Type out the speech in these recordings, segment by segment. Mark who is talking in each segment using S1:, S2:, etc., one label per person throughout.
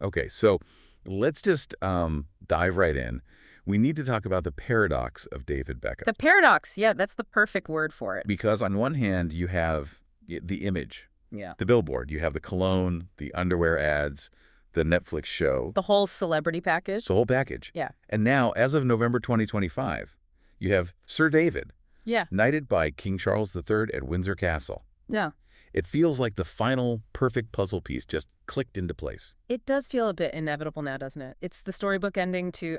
S1: Okay, so let's just dive right in. We need to talk about the paradox of David Beckham.
S2: The paradox, yeah, that's the perfect word for it.
S1: Because on one hand, you have the image,
S2: Yeah.
S1: the billboard. You have the cologne, the underwear ads, the Netflix show.
S2: The whole celebrity package.
S1: It's the whole package.
S2: Yeah.
S1: And now, as of November 2025, you have Sir David,
S2: Yeah.
S1: knighted by King Charles III at Windsor Castle.
S2: Yeah.
S1: It feels like the final perfect puzzle piece just clicked into place.
S2: It does feel a bit inevitable now, doesn't it? It's the storybook ending to,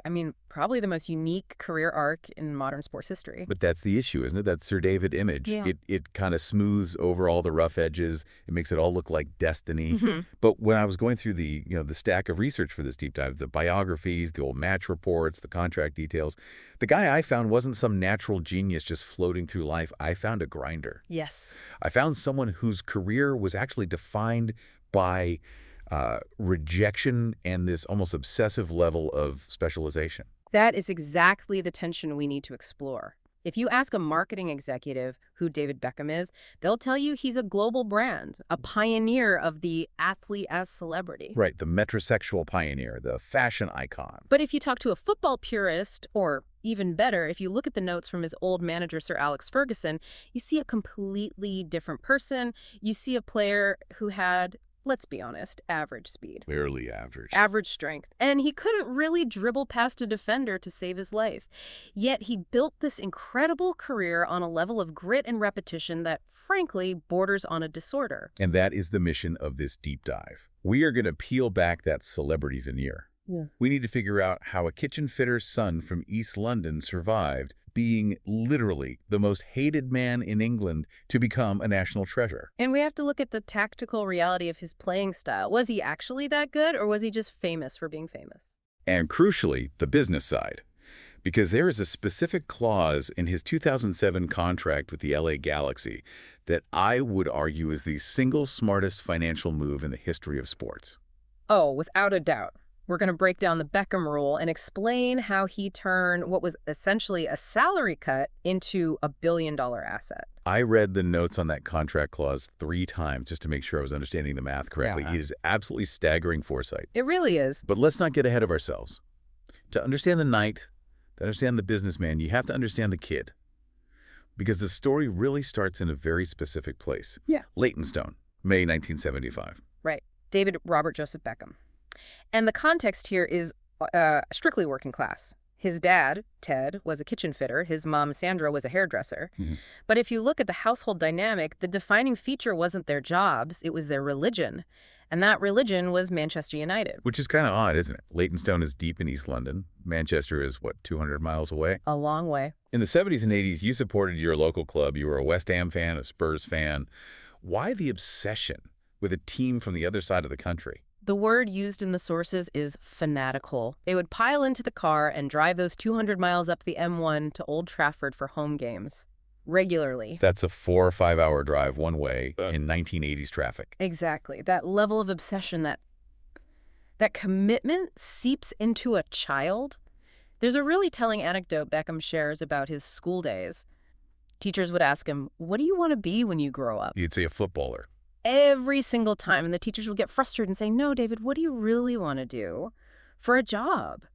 S2: probably the most unique career arc in modern sports history.
S1: But that's the issue, isn't it? That Sir David image.
S2: Yeah.
S1: It kind of smooths over all the rough edges. It makes it all look like destiny.
S2: Mm-hmm.
S1: But when I was going through the stack of research for this deep dive, the biographies, the old match reports, the contract details, the guy I found wasn't some natural genius just floating through life. I found a grinder.
S2: Yes.
S1: I found someone whose career was actually defined by rejection and this almost obsessive level of specialization.
S2: That is exactly the tension we need to explore. If you ask a marketing executive who David Beckham is, they'll tell you he's a global brand, a pioneer of the athlete as celebrity.
S1: Right, the metrosexual pioneer, the fashion icon.
S2: But if you talk to a football purist, or even better, if you look at the notes from his old manager, Sir Alex Ferguson, you see a completely different person. You see a player who had, let's be honest, average speed.
S1: Barely average.
S2: Average strength. And he couldn't really dribble past a defender to save his life. Yet he built this incredible career on a level of grit and repetition that, frankly, borders on a disorder.
S1: And that is the mission of this deep dive. We are going to peel back that celebrity veneer.
S2: Yeah.
S1: We need to figure out how a kitchen fitter's son from East London survived being literally the most hated man in England to become a national treasure.
S2: And we have to look at the tactical reality of his playing style. Was he actually that good, or was he just famous for being famous?
S1: And crucially, the business side. Because there is a specific clause in his 2007 contract with the LA Galaxy that I would argue is the single smartest financial move in the history of sports.
S2: Oh, without a doubt. We're going to break down the Beckham rule and explain how he turned what was essentially a salary cut into a billion-dollar asset.
S1: I read the notes on that contract clause 3 times just to make sure I was understanding the math correctly.
S2: Yeah.
S1: It is absolutely staggering foresight.
S2: It really is.
S1: But let's not get ahead of ourselves. To understand the knight, to understand the businessman, you have to understand the kid. Because the story really starts in a very specific place.
S2: Yeah.
S1: Leytonstone, May 1975.
S2: Right. David Robert Joseph Beckham. And the context here is strictly working class. His dad, Ted, was a kitchen fitter. His mom, Sandra, was a hairdresser.
S1: Mm-hmm.
S2: But if you look at the household dynamic, the defining feature wasn't their jobs, it was their religion. And that religion was Manchester United.
S1: Which is kind of odd, isn't it? Leytonstone is deep in East London. Manchester is, 200 miles away?
S2: A long way.
S1: In the 70s and 80s, you supported your local club. You were a West Ham fan, a Spurs fan. Why the obsession with a team from the other side of the country?
S2: The word used in the sources is fanatical. They would pile into the car and drive those 200 miles up the M1 to Old Trafford for home games. Regularly.
S1: That's a 4 or 5 hour drive one way in 1980s traffic.
S2: Exactly. That level of obsession, that commitment seeps into a child. There's a really telling anecdote Beckham shares about his school days. Teachers would ask him, "What do you want to be when you grow up?"
S1: You'd say a footballer.
S2: Every single time. And the teachers would get frustrated and say, "No, David, what do you really want to do for a job?"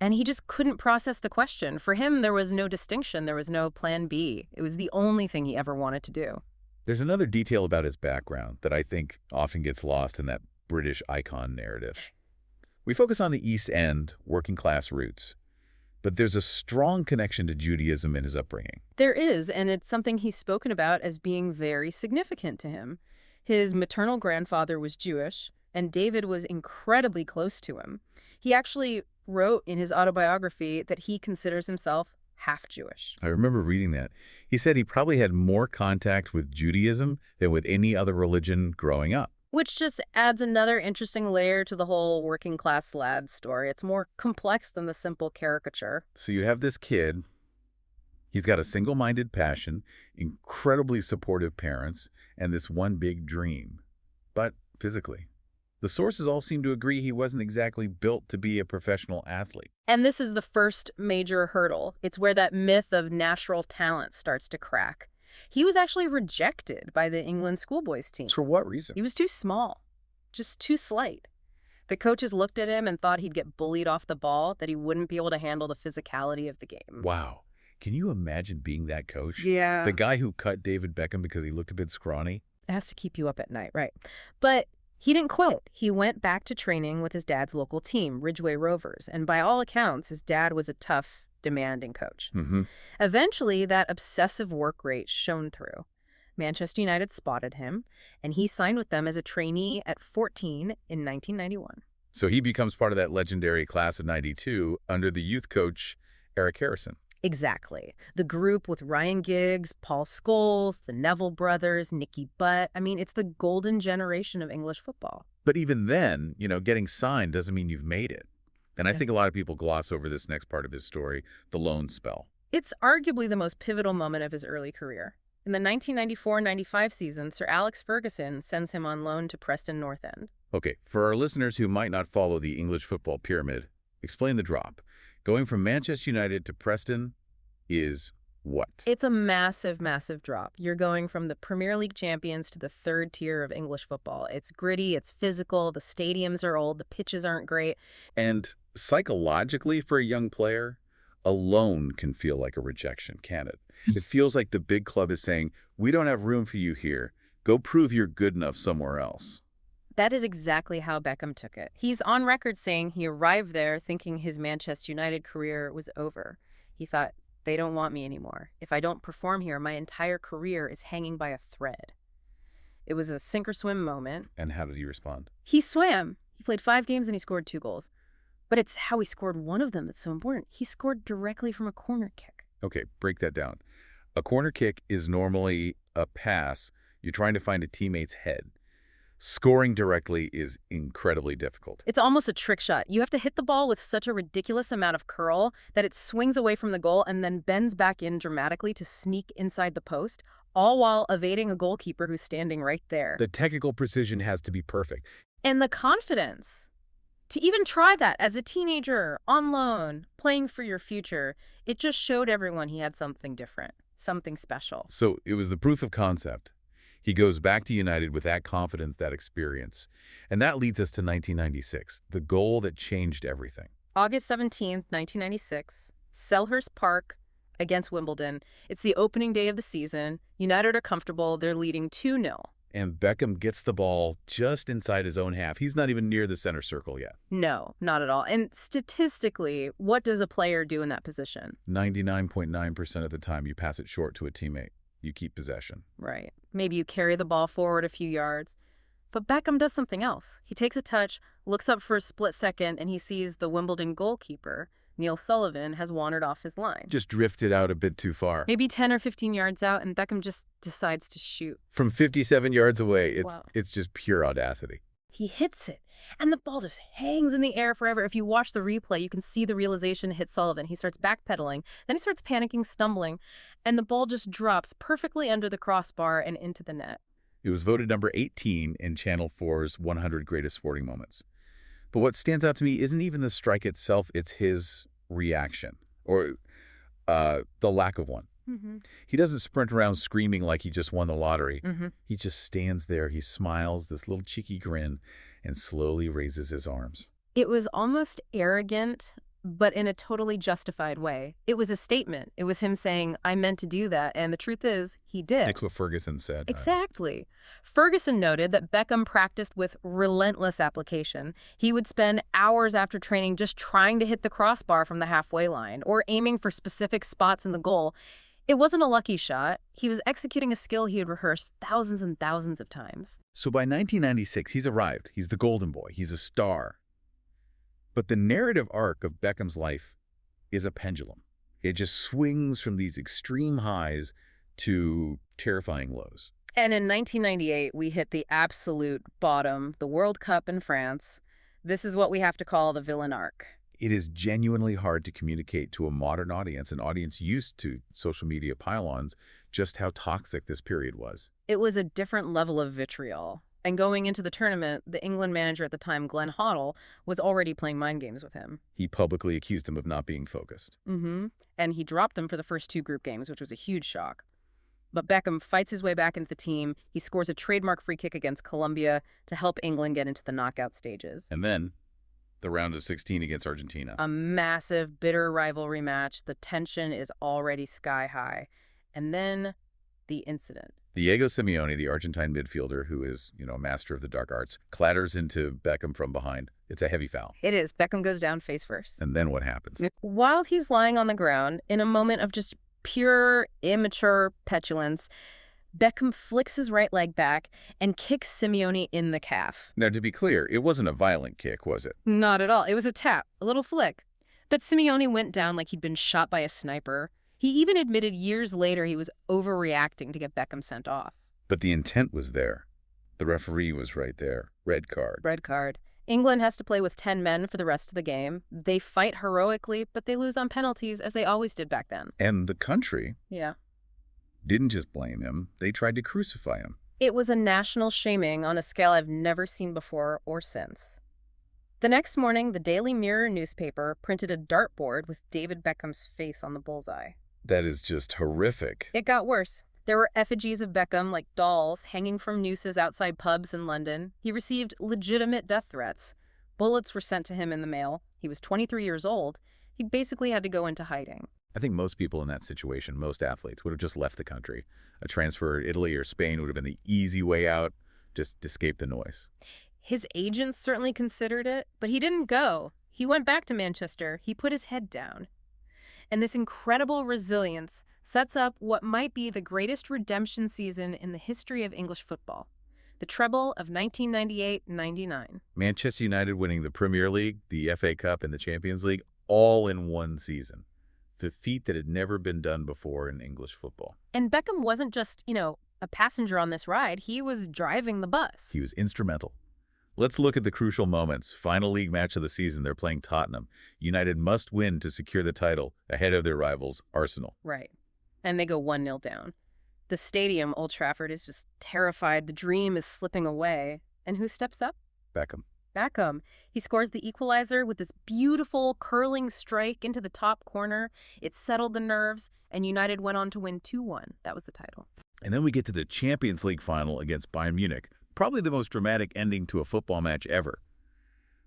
S2: And he just couldn't process the question. For him, there was no distinction. There was no plan B. It was the only thing he ever wanted to do.
S1: There's another detail about his background that I think often gets lost in that British icon narrative. We focus on the East End, working class roots. But there's a strong connection to Judaism in his upbringing.
S2: There is, and it's something he's spoken about as being very significant to him. His maternal grandfather was Jewish, and David was incredibly close to him. He actually wrote in his autobiography that he considers himself half Jewish.
S1: I remember reading that. He said he probably had more contact with Judaism than with any other religion growing up.
S2: Which just adds another interesting layer to the whole working class lad story. It's more complex than the simple caricature.
S1: So you have this kid. He's got a single-minded passion, incredibly supportive parents, and this one big dream. But physically, the sources all seem to agree he wasn't exactly built to be a professional athlete.
S2: And this is the first major hurdle. It's where that myth of natural talent starts to crack. He was actually rejected by the England schoolboys team.
S1: For what reason?
S2: He was too small, just too slight. The coaches looked at him and thought he'd get bullied off the ball, that he wouldn't be able to handle the physicality of the game.
S1: Wow. Can you imagine being that coach?
S2: Yeah.
S1: The guy who cut David Beckham because he looked a bit scrawny?
S2: It has to keep you up at night, right? But he didn't quit. He went back to training with his dad's local team, Ridgeway Rovers, and by all accounts, his dad was a tough, demanding coach. Eventually, that obsessive work rate shone through. Manchester United spotted him, and he signed with them as a trainee at 14 in 1991.
S1: So he becomes part of that legendary class of 92 under the youth coach, Eric Harrison.
S2: Exactly. The group with Ryan Giggs, Paul Scholes, the Neville brothers, Nicky Butt. I mean, it's the golden generation of English football.
S1: But even then, getting signed doesn't mean you've made it. And I think a lot of people gloss over this next part of his story, the loan spell.
S2: It's arguably the most pivotal moment of his early career. In the 1994-95 season, Sir Alex Ferguson sends him on loan to Preston North End.
S1: Okay, for our listeners who might not follow the English football pyramid, explain the drop. Going from Manchester United to Preston is what?
S2: It's a massive, massive drop. You're going from the Premier League champions to the third tier of English football. It's gritty, it's physical, the stadiums are old, the pitches aren't great.
S1: And psychologically for a young player, a loan can feel like a rejection, can it? It feels like the big club is saying, we don't have room for you here. Go prove you're good enough somewhere else.
S2: That is exactly how Beckham took it. He's on record saying he arrived there thinking his Manchester United career was over. He thought, they don't want me anymore. If I don't perform here, my entire career is hanging by a thread. It was a sink-or-swim moment.
S1: And how did he respond?
S2: He swam. He played 5 games and he scored 2 goals. But it's how he scored one of them that's so important. He scored directly from a corner kick.
S1: Okay, break that down. A corner kick is normally a pass. You're trying to find a teammate's head. Scoring directly is incredibly difficult.
S2: It's almost a trick shot. You have to hit the ball with such a ridiculous amount of curl that it swings away from the goal and then bends back in dramatically to sneak inside the post, all while evading a goalkeeper who's standing right there.
S1: The technical precision has to be perfect.
S2: And the confidence to even try that as a teenager, on loan, playing for your future, it just showed everyone he had something different, something special.
S1: So it was the proof of concept. He goes back to United with that confidence, that experience. And that leads us to 1996, the goal that changed everything.
S2: August 17th, 1996, Selhurst Park against Wimbledon. It's the opening day of the season. United are comfortable. They're leading 2-0.
S1: And Beckham gets the ball just inside his own half. He's not even near the center circle yet.
S2: No, not at all. And statistically, what does a player do in that position?
S1: 99.9% of the time, you pass it short to a teammate. You keep possession.
S2: Right. Maybe you carry the ball forward a few yards. But Beckham does something else. He takes a touch, looks up for a split second, and he sees the Wimbledon goalkeeper, Neil Sullivan, has wandered off his line.
S1: Just drifted out a bit too far.
S2: Maybe 10 or 15 yards out, and Beckham just decides to shoot.
S1: From 57 yards away,
S2: Wow.
S1: it's just pure audacity.
S2: He hits it, and the ball just hangs in the air forever. If you watch the replay, you can see the realization hit Sullivan. He starts backpedaling, then he starts panicking, stumbling, and the ball just drops perfectly under the crossbar and into the net.
S1: It was voted number 18 in Channel 4's 100 Greatest Sporting Moments. But what stands out to me isn't even the strike itself, it's his reaction, or the lack of one. He doesn't sprint around screaming like he just won the lottery. He just stands there, he smiles, this little cheeky grin, and slowly raises his arms.
S2: It was almost arrogant, but in a totally justified way. It was a statement. It was him saying, I meant to do that, and the truth is, he did.
S1: That's what Ferguson said.
S2: Exactly. Ferguson noted that Beckham practiced with relentless application. He would spend hours after training just trying to hit the crossbar from the halfway line, or aiming for specific spots in the goal. It wasn't a lucky shot. He was executing a skill he had rehearsed thousands and thousands of times.
S1: So by 1996, he's arrived. He's the golden boy. He's a star. But the narrative arc of Beckham's life is a pendulum. It just swings from these extreme highs to terrifying lows.
S2: And in 1998, we hit the absolute bottom, the World Cup in France. This is what we have to call the villain arc.
S1: It is genuinely hard to communicate to a modern audience, an audience used to social media pylons, just how toxic this period was.
S2: It was a different level of vitriol. And going into the tournament, the England manager at the time, Glenn Hoddle, was already playing mind games with him.
S1: He publicly accused him of not being focused.
S2: And he dropped them for the first 2 group games, which was a huge shock. But Beckham fights his way back into the team. He scores a trademark free kick against Colombia to help England get into the knockout stages.
S1: And then the round of 16 against Argentina.
S2: A massive, bitter rivalry match. The tension is already sky high. And then the incident.
S1: Diego Simeone, the Argentine midfielder who is, a master of the dark arts, clatters into Beckham from behind. It's a heavy foul.
S2: It is. Beckham goes down face first.
S1: And then what happens?
S2: While he's lying on the ground, in a moment of just pure, immature petulance, Beckham flicks his right leg back and kicks Simeone in the calf.
S1: Now, to be clear, it wasn't a violent kick, was it?
S2: Not at all. It was a tap, a little flick. But Simeone went down like he'd been shot by a sniper. He even admitted years later he was overreacting to get Beckham sent off.
S1: But the intent was there. The referee was right there. Red card.
S2: Red card. England has to play with 10 men for the rest of the game. They fight heroically, but they lose on penalties, as they always did back then.
S1: And the country
S2: didn't
S1: just blame him. They tried to crucify him.
S2: It was a national shaming on a scale I've never seen before or since. The next morning, the Daily Mirror newspaper printed a dartboard with David Beckham's face on the bullseye.
S1: That is just horrific.
S2: It got worse. There were effigies of Beckham, like dolls, hanging from nooses outside pubs in London. He received legitimate death threats. Bullets were sent to him in the mail. He was 23 years old. He basically had to go into hiding.
S1: I think most people in that situation, most athletes, would have just left the country. A transfer to Italy or Spain would have been the easy way out. Just escape the noise.
S2: His agents certainly considered it, but he didn't go. He went back to Manchester. He put his head down. And this incredible resilience sets up what might be the greatest redemption season in the history of English football. The treble of 1998-99.
S1: Manchester United winning the Premier League, the FA Cup, and the Champions League all in one season. The feat that had never been done before in English football.
S2: And Beckham wasn't just, a passenger on this ride. He was driving the bus.
S1: He was instrumental. Let's look at the crucial moments. Final league match of the season. They're playing Tottenham. United must win to secure the title ahead of their rivals, Arsenal.
S2: Right. And they go 1-0 down. The stadium, Old Trafford, is just terrified. The dream is slipping away. And who steps up? Beckham. He scores the equalizer with this beautiful curling strike into the top corner. It settled the nerves, and United went on to win 2-1. That was the title.
S1: And then we get to the Champions League final against Bayern Munich. Probably the most dramatic ending to a football match ever.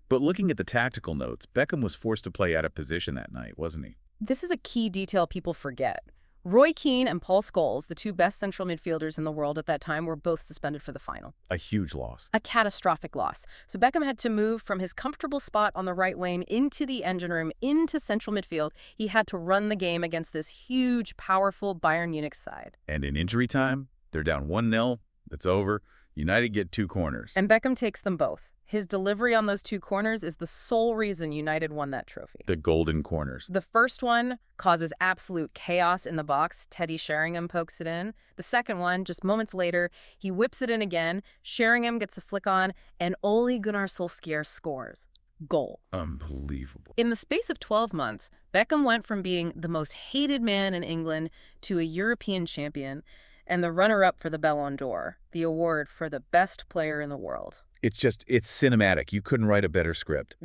S1: But looking at the tactical notes, Beckham was forced to play out of position that night, wasn't he?
S2: This is a key detail people forget. Roy Keane and Paul Scholes, the two best central midfielders in the world at that time, were both suspended for the final.
S1: A huge loss.
S2: A catastrophic loss. So Beckham had to move from his comfortable spot on the right wing into the engine room, into central midfield. He had to run the game against this huge, powerful Bayern Munich side.
S1: And in injury time, they're down 1-0. It's over. United get 2 corners.
S2: And Beckham takes them both. His delivery on those 2 corners is the sole reason United won that trophy.
S1: The golden corners.
S2: The first one causes absolute chaos in the box. Teddy Sheringham pokes it in. The second one, just moments later, he whips it in again. Sheringham gets a flick on, and Ole Gunnar Solskjaer scores. Goal.
S1: Unbelievable.
S2: In the space of 12 months, Beckham went from being the most hated man in England to a European champion and the runner-up for the Ballon d'Or, the award for the best player in the world.
S1: It's cinematic. You couldn't write a better script.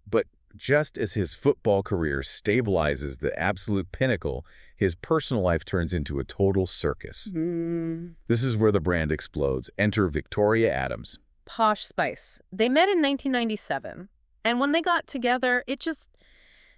S1: But just as his football career stabilizes the absolute pinnacle, his personal life turns into a total circus. This is where the brand explodes. Enter Victoria Adams.
S2: Posh spice. They met in 1997, and when they got together, it just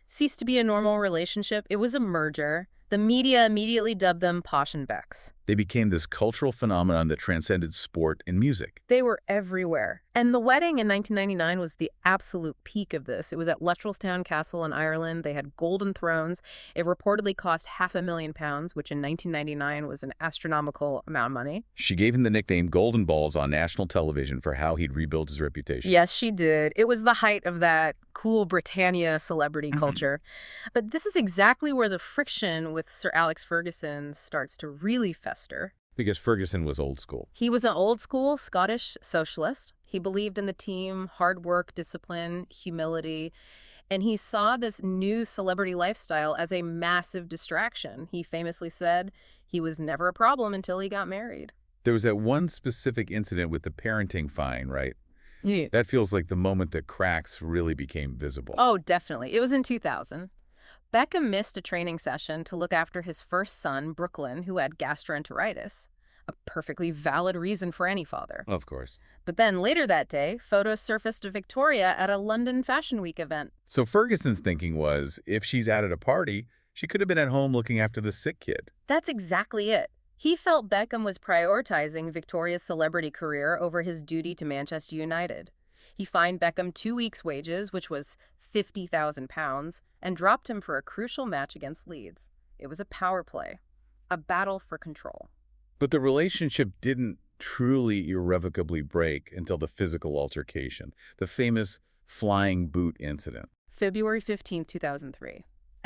S2: ceased to be a normal relationship. It was a merger. The media immediately dubbed them Posh and Becks.
S1: They became this cultural phenomenon that transcended sport and music.
S2: They were everywhere. And the wedding in 1999 was the absolute peak of this. It was at Luttrellstown Castle in Ireland. They had golden thrones. It reportedly cost £500,000, which in 1999 was an astronomical amount of money.
S1: She gave him the nickname Golden Balls on national television for how he'd rebuilt his reputation.
S2: Yes, she did. It was the height of that cool Britannia celebrity culture. But this is exactly where the friction with Sir Alex Ferguson starts to really fester.
S1: Because Ferguson was old school.
S2: He was an old school Scottish socialist. He believed in the team, hard work, discipline, humility, and he saw this new celebrity lifestyle as a massive distraction. He famously said he was never a problem until he got married.
S1: There was that one specific incident with the parenting fine, right?
S2: Yeah.
S1: That feels like the moment that cracks really became visible.
S2: Oh, definitely. It was in 2000. Beckham missed a training session to look after his first son, Brooklyn, who had gastroenteritis. A perfectly valid reason for any father.
S1: Of course.
S2: But then later that day, photos surfaced of Victoria at a London Fashion Week event.
S1: So Ferguson's thinking was, if she's out at a party, she could have been at home looking after the sick kid.
S2: That's exactly it. He felt Beckham was prioritizing Victoria's celebrity career over his duty to Manchester United. He fined Beckham 2 weeks' wages, which was £50,000, and dropped him for a crucial match against Leeds. It was a power play, a battle for control.
S1: But the relationship didn't truly irrevocably break until the physical altercation, the famous flying boot incident.
S2: February 15, 2003.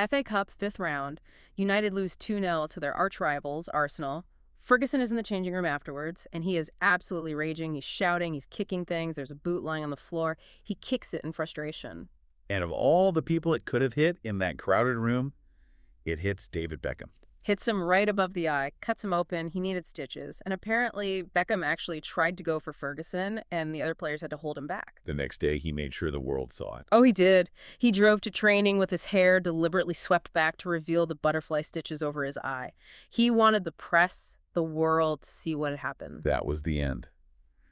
S2: FA Cup 5th round. United lose 2-0 to their arch-rivals, Arsenal. Ferguson is in the changing room afterwards, and he is absolutely raging. He's shouting, he's kicking things. There's a boot lying on the floor. He kicks it in frustration.
S1: And of all the people it could have hit in that crowded room, it hits David Beckham.
S2: Hits him right above the eye, cuts him open. He needed stitches. And apparently, Beckham actually tried to go for Ferguson, and the other players had to hold him back.
S1: The next day, he made sure the world saw it.
S2: Oh, he did. He drove to training with his hair deliberately swept back to reveal the butterfly stitches over his eye. He wanted the press, the world, to see what had happened.
S1: That was the end.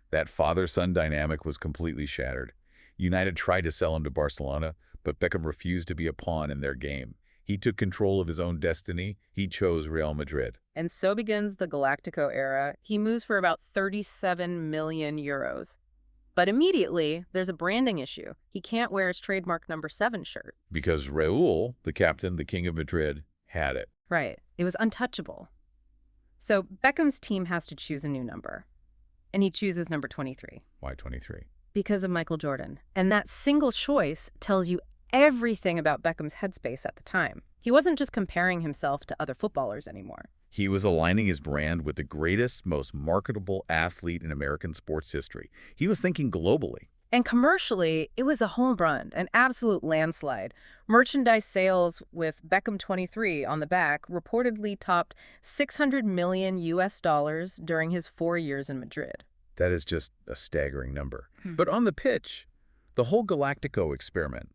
S1: That father-son dynamic was completely shattered. United tried to sell him to Barcelona, but Beckham refused to be a pawn in their game. He took control of his own destiny. He chose Real Madrid.
S2: And so begins the Galactico era. He moves for about 37 million euros. But immediately, there's a branding issue. He can't wear his trademark number 7 shirt.
S1: Because Raúl, the captain, the king of Madrid, had it.
S2: Right. It was untouchable. So Beckham's team has to choose a new number. And he chooses number 23.
S1: Why 23?
S2: Because of Michael Jordan. And that single choice tells you everything about Beckham's headspace at the time. He wasn't just comparing himself to other footballers anymore.
S1: He was aligning his brand with the greatest, most marketable athlete in American sports history. He was thinking globally.
S2: And commercially, it was a home run, an absolute landslide. Merchandise sales with Beckham 23 on the back reportedly topped $600 million during his 4 years in Madrid.
S1: That is just a staggering number. But on the pitch, the whole Galactico experiment,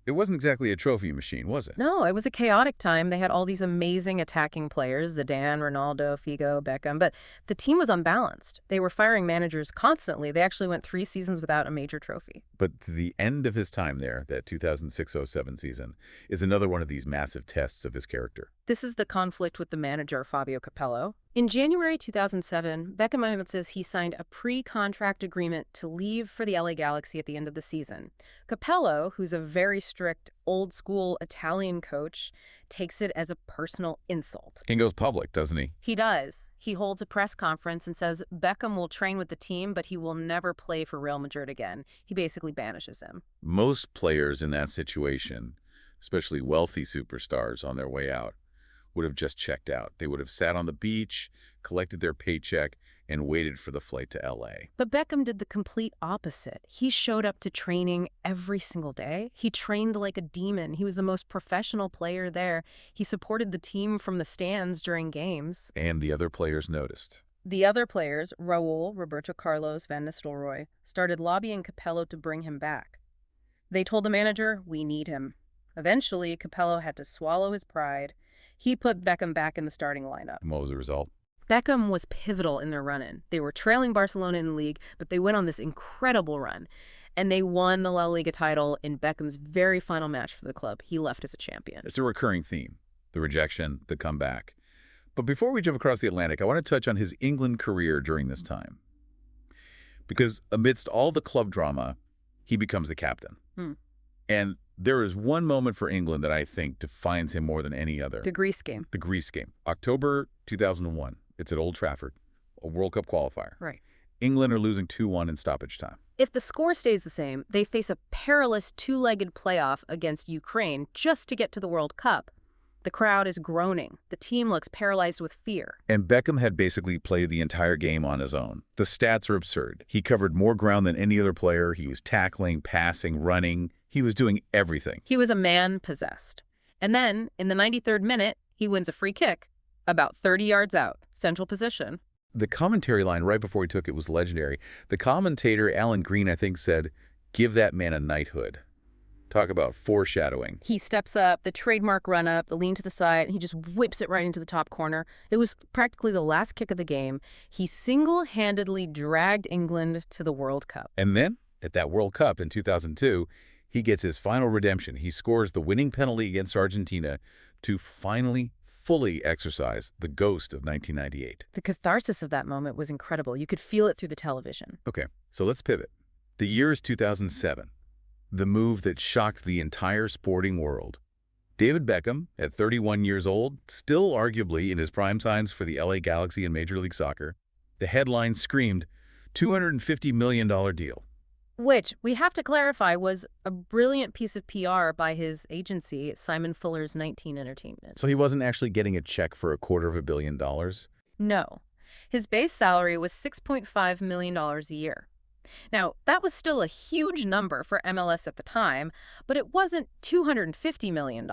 S1: it wasn't exactly a trophy machine, was it?
S2: No, it was a chaotic time. They had all these amazing attacking players, Zidane, Ronaldo, Figo, Beckham, but the team was unbalanced. They were firing managers constantly. They actually went 3 seasons without a major trophy.
S1: But the end of his time there, that 2006-07 season, is another one of these massive tests of his character.
S2: This is the conflict with the manager, Fabio Capello. In January 2007, Beckham announces he signed a pre-contract agreement to leave for the LA Galaxy at the end of the season. Capello, who's a very strict, old-school Italian coach, takes it as a personal insult.
S1: He goes public, doesn't he?
S2: He does. He holds a press conference and says Beckham will train with the team, but he will never play for Real Madrid again. He basically banishes him.
S1: Most players in that situation, especially wealthy superstars on their way out, would have just checked out. They would have sat on the beach, collected their paycheck, and waited for the flight to LA.
S2: But Beckham did the complete opposite. He showed up to training every single day. He trained like a demon. He was the most professional player there. He supported the team from the stands during games.
S1: And the other players noticed.
S2: The other players, Raúl, Roberto Carlos, Van Nistelrooy, started lobbying Capello to bring him back. They told the manager, "We need him." Eventually, Capello had to swallow his pride. He put Beckham back in the starting lineup.
S1: And what was the result?
S2: Beckham was pivotal in their run-in. They were trailing Barcelona in the league, but they went on this incredible run. And they won the La Liga title in Beckham's very final match for the club. He left as a champion.
S1: It's a recurring theme, the rejection, the comeback. But before we jump across the Atlantic, I want to touch on his England career during this time. Because amidst all the club drama, he becomes the captain. And there is one moment for England that I think defines him more than any other.
S2: The Greece game.
S1: The Greece game. October 2001. It's at Old Trafford, a World Cup qualifier.
S2: Right.
S1: England are losing 2-1 in stoppage time.
S2: If the score stays the same, they face a perilous two-legged playoff against Ukraine just to get to the World Cup. The crowd is groaning. The team looks paralyzed with fear.
S1: And Beckham had basically played the entire game on his own. The stats are absurd. He covered more ground than any other player. He was tackling, passing, running. He was doing everything.
S2: He was a man possessed. And then, in the 93rd minute, he wins a free kick, about 30 yards out, central position.
S1: The commentary line right before he took it was legendary. The commentator, Alan Green, I think, said, "Give that man a knighthood." Talk about foreshadowing.
S2: He steps up, the trademark run up, the lean to the side, and he just whips it right into the top corner. It was practically the last kick of the game. He single-handedly dragged England to the World Cup.
S1: And then, at that World Cup in 2002, he gets his final redemption. He scores the winning penalty against Argentina to finally fully exorcise the ghost of 1998.
S2: The catharsis of that moment was incredible. You could feel it through the television.
S1: Okay, so let's pivot. The year is 2007. The move that shocked the entire sporting world. David Beckham, at 31 years old, still arguably in his prime signs for the LA Galaxy in Major League Soccer, the headline screamed, $250 million deal.
S2: Which, we have to clarify, was a brilliant piece of PR by his agency, Simon Fuller's 19 Entertainment.
S1: So he wasn't actually getting a check for $250 million?
S2: No. His base salary was $6.5 million a year. Now, that was still a huge number for MLS at the time, but it wasn't $250 million.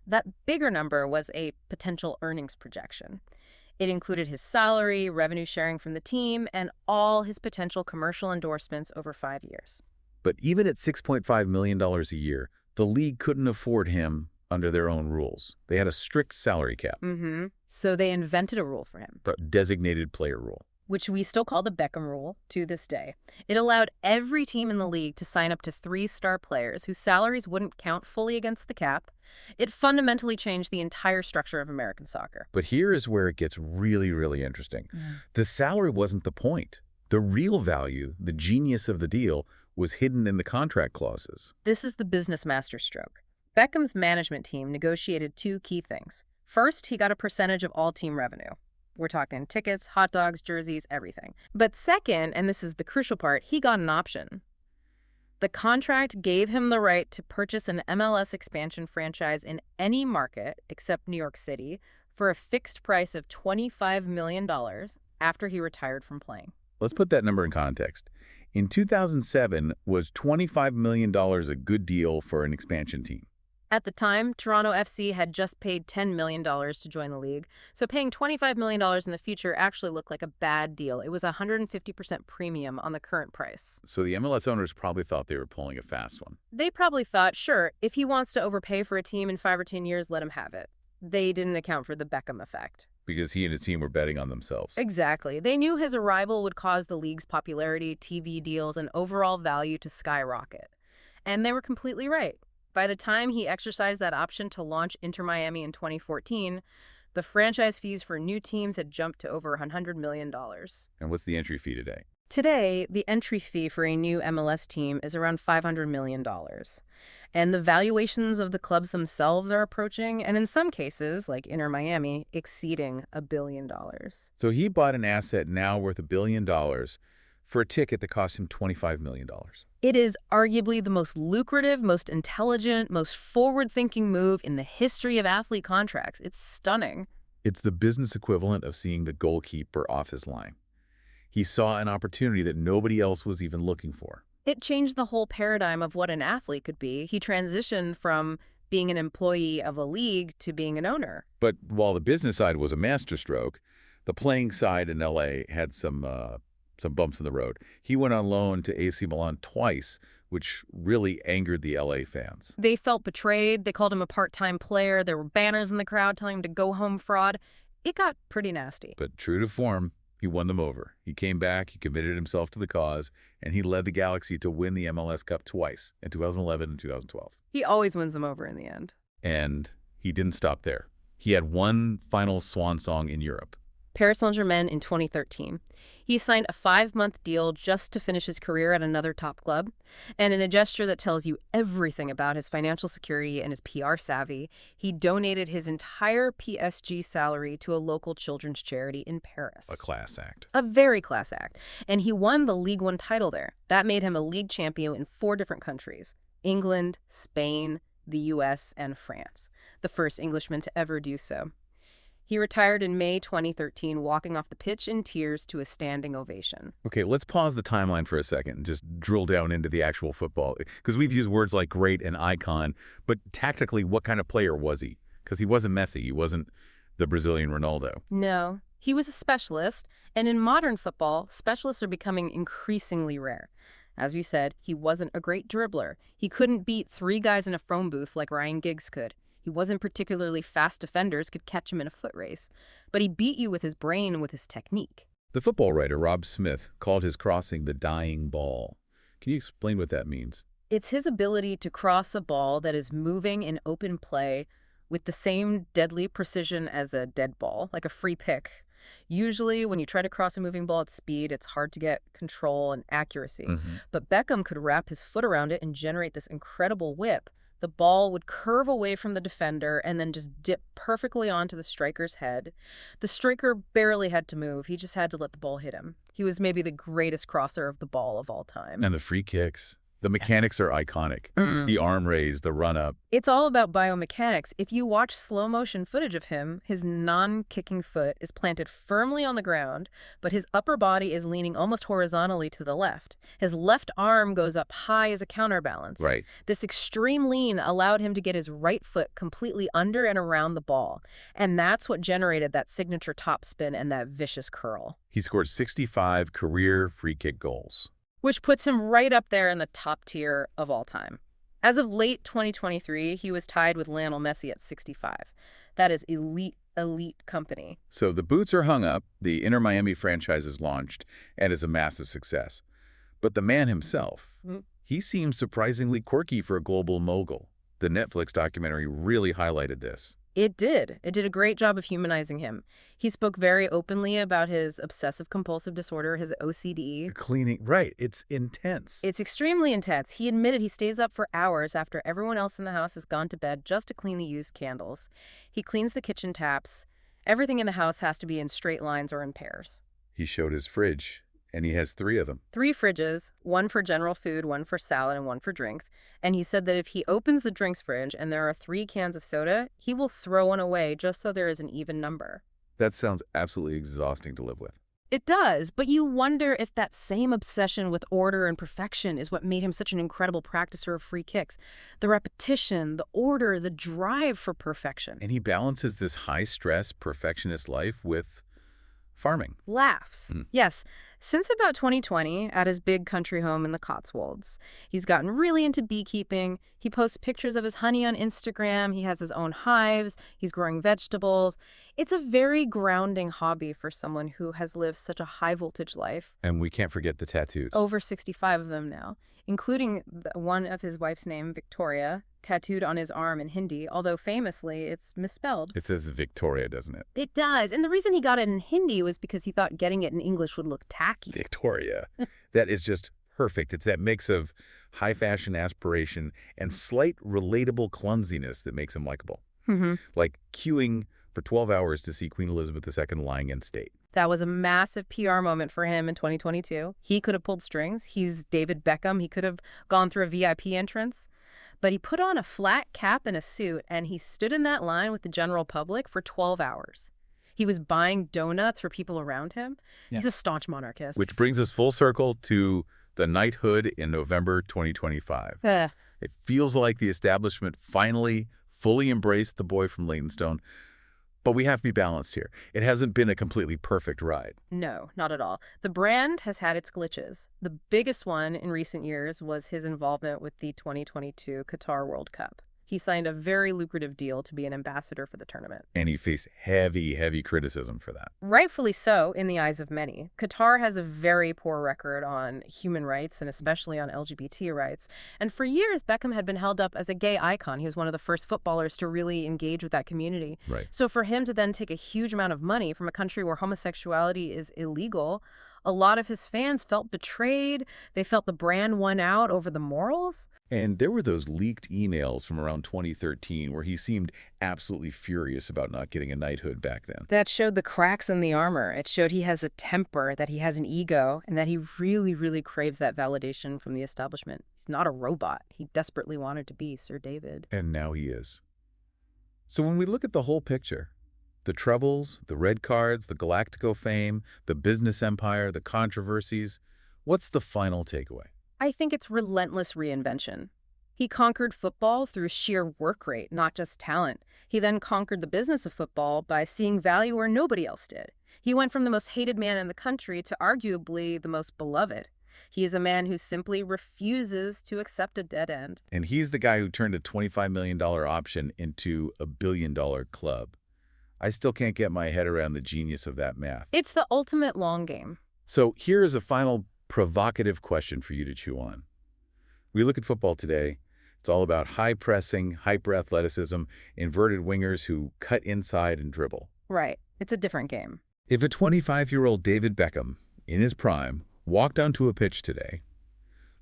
S2: That bigger number was a potential earnings projection. It included his salary, revenue sharing from the team, and all his potential commercial endorsements over 5 years.
S1: But even at $6.5 million a year, the league couldn't afford him under their own rules. They had a strict salary cap.
S2: So they invented a rule for him.
S1: The designated player rule.
S2: Which we still call the Beckham rule to this day. It allowed every team in the league to sign up to 3-star players whose salaries wouldn't count fully against the cap. It fundamentally changed the entire structure of American soccer.
S1: But here is where it gets really, really interesting. The salary wasn't the point. The real value, the genius of the deal, was hidden in the contract clauses.
S2: This is the business masterstroke. Beckham's management team negotiated 2 key things. First, he got a percentage of all team revenue. We're talking tickets, hot dogs, jerseys, everything. But second, and this is the crucial part, he got an option. The contract gave him the right to purchase an MLS expansion franchise in any market except New York City for a fixed price of $25 million after he retired from playing.
S1: Let's put that number in context. In 2007, was $25 million a good deal for an expansion team?
S2: At the time, Toronto FC had just paid $10 million to join the league, so paying $25 million in the future actually looked like a bad deal. It was a 150% premium on the current price.
S1: So the MLS owners probably thought they were pulling a fast one.
S2: They probably thought, sure, if he wants to overpay for a team in 5 or 10 years, let him have it. They didn't account for the Beckham effect.
S1: Because he and his team were betting on themselves.
S2: Exactly. They knew his arrival would cause the league's popularity, TV deals, and overall value to skyrocket. And they were completely right. By the time he exercised that option to launch Inter Miami in 2014, the franchise fees for new teams had jumped to over $100 million.
S1: And what's the entry fee today?
S2: Today, the entry fee for a new MLS team is around $500 million. And the valuations of the clubs themselves are approaching, and in some cases, like Inter Miami, exceeding $1 billion.
S1: So he bought an asset now worth $1 billion for a ticket that cost him $25 million.
S2: It is arguably the most lucrative, most intelligent, most forward-thinking move in the history of athlete contracts. It's stunning.
S1: It's the business equivalent of seeing the goalkeeper off his line. He saw an opportunity that nobody else was even looking for.
S2: It changed the whole paradigm of what an athlete could be. He transitioned from being an employee of a league to being an owner.
S1: But while the business side was a masterstroke, the playing side in L.A. had some bumps in the road. He went on loan to AC Milan twice, which really angered the L.A. fans.
S2: They felt betrayed. They called him a part-time player. There were banners in the crowd telling him to go home fraud. It got pretty nasty.
S1: But true to form, he won them over. He came back, he committed himself to the cause, and he led the Galaxy to win the MLS Cup twice, in 2011 and 2012.
S2: He always wins them over in the end.
S1: And he didn't stop there. He had one final swan song in Europe.
S2: Paris Saint-Germain in 2013. He signed a 5-month deal just to finish his career at another top club. And in a gesture that tells you everything about his financial security and his PR savvy, he donated his entire PSG salary to a local children's charity in Paris.
S1: A class act.
S2: A very class act. And he won the League One title there. That made him a league champion in 4 different countries: England, Spain, the US, and France. The first Englishman to ever do so. He retired in May 2013, walking off the pitch in tears to a standing ovation.
S1: Okay, let's pause the timeline for a second and just drill down into the actual football. Because we've used words like great and icon, but tactically, what kind of player was he? Because he wasn't Messi. He wasn't the Brazilian Ronaldo.
S2: No, he was a specialist, and in modern football, specialists are becoming increasingly rare. As we said, he wasn't a great dribbler. He couldn't beat 3 guys in a phone booth like Ryan Giggs could. He wasn't particularly fast defenders could catch him in a foot race. But he beat you with his brain and with his technique.
S1: The football writer Rob Smith called his crossing the dying ball. Can you explain what that means?
S2: It's his ability to cross a ball that is moving in open play with the same deadly precision as a dead ball, like a free pick. Usually, when you try to cross a moving ball at speed, it's hard to get control and accuracy. But Beckham could wrap his foot around it and generate this incredible whip. The ball would curve away from the defender and then just dip perfectly onto the striker's head. The striker barely had to move. He just had to let the ball hit him. He was maybe the greatest crosser of the ball of all time.
S1: And the free kicks. The mechanics are iconic. The arm raise, the run-up.
S2: It's all about biomechanics. If you watch slow-motion footage of him, his non-kicking foot is planted firmly on the ground, but his upper body is leaning almost horizontally to the left. His left arm goes up high as a counterbalance.
S1: Right.
S2: This extreme lean allowed him to get his right foot completely under and around the ball, and that's what generated that signature topspin and that vicious curl.
S1: He scored 65 career free kick goals,
S2: which puts him right up there in the top tier of all time. As of late 2023, he was tied with Lionel Messi at 65. That is elite company.
S1: So the boots are hung up, the Inter Miami franchise is launched, and is a massive success. But the man himself, he seems surprisingly quirky for a global mogul. The Netflix documentary really highlighted this.
S2: It did. It did a great job of humanizing him. He spoke very openly about his obsessive-compulsive disorder, his OCD.
S1: The cleaning, right. It's intense.
S2: It's extremely intense. He admitted he stays up for hours after everyone else in the house has gone to bed just to clean the used candles. He cleans the kitchen taps. Everything in the house has to be in straight lines or in pairs.
S1: He showed his fridge, and he has 3 of them.
S2: 3 fridges, one for general food, one for salad, and one for drinks. And he said that if he opens the drinks fridge and there are 3 cans of soda, he will throw one away just so there is an even number.
S1: That sounds absolutely exhausting to live with.
S2: It does, but you wonder if that same obsession with order and perfection is what made him such an incredible practicer of free kicks. The repetition, the order, the drive for perfection.
S1: And he balances this high-stress, perfectionist life with farming.
S2: Laughs. Yes. Since about 2020, at his big country home in the Cotswolds, he's gotten really into beekeeping. He posts pictures of his honey on Instagram. He has his own hives. He's growing vegetables. It's a very grounding hobby for someone who has lived such a high-voltage life.
S1: And we can't forget the tattoos.
S2: Over 65 of them now, including one of his wife's name, Victoria, tattooed on his arm in Hindi, although famously it's misspelled.
S1: It says Victoria, doesn't it?
S2: It does. And the reason he got it in Hindi was because he thought getting it in English would look tacky.
S1: Victoria. That is just perfect. It's that mix of high fashion aspiration and slight relatable clumsiness that makes him likable. Like queuing for 12 hours to see Queen Elizabeth II lying in state.
S2: That was a massive PR moment for him in 2022. He could have pulled strings. He's David Beckham. He could have gone through a VIP entrance. But he put on a flat cap and a suit, and he stood in that line with the general public for 12 hours. He was buying donuts for people around him. Yeah. He's a staunch monarchist.
S1: Which brings us full circle to the knighthood in November 2025. It feels like the establishment finally fully embraced the boy from Leytonstone. But we have to be balanced here. It hasn't been a completely perfect ride.
S2: No, not at all. The brand has had its glitches. The biggest one in recent years was his involvement with the 2022 Qatar World Cup. He signed a very lucrative deal to be an ambassador for the tournament.
S1: And he faced heavy criticism for that.
S2: Rightfully so, in the eyes of many. Qatar has a very poor record on human rights and especially on LGBT rights. And for years, Beckham had been held up as a gay icon. He was one of the first footballers to really engage with that community.
S1: Right.
S2: So for him to then take a huge amount of money from a country where homosexuality is illegal, a lot of his fans felt betrayed. They felt the brand won out over the morals.
S1: And there were those leaked emails from around 2013 where he seemed absolutely furious about not getting a knighthood back then.
S2: That showed the cracks in the armor. It showed he has a temper, that he has an ego, and that he really craves that validation from the establishment. He's not a robot. He desperately wanted to be Sir David.
S1: And now he is. So when we look at the whole picture, the trebles, the red cards, the Galactico fame, the business empire, the controversies, what's the final takeaway?
S2: I think it's relentless reinvention. He conquered football through sheer work rate, not just talent. He then conquered the business of football by seeing value where nobody else did. He went from the most hated man in the country to arguably the most beloved. He is a man who simply refuses to accept a dead end.
S1: And he's the guy who turned a $25 million option into a billion-dollar club. I still can't get my head around the genius of that math.
S2: It's the ultimate long game.
S1: So here is a final provocative question for you to chew on. We look at football today. It's all about high pressing, hyper-athleticism, inverted wingers who cut inside and dribble.
S2: Right. It's a different game.
S1: If a 25-year-old David Beckham, in his prime, walked onto a pitch today,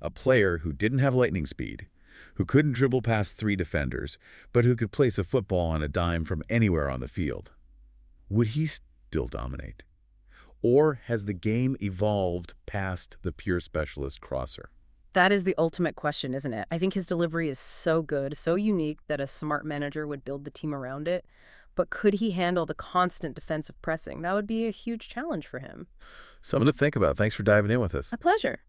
S1: a player who didn't have lightning speed, who couldn't dribble past 3 defenders, but who could place a football on a dime from anywhere on the field, would he still dominate? Or has the game evolved past the pure specialist crosser?
S2: That is the ultimate question, isn't it? I think his delivery is so good, so unique that a smart manager would build the team around it. But could he handle the constant defensive pressing? That would be a huge challenge for him.
S1: Something to think about. Thanks for diving in with us.
S2: A pleasure.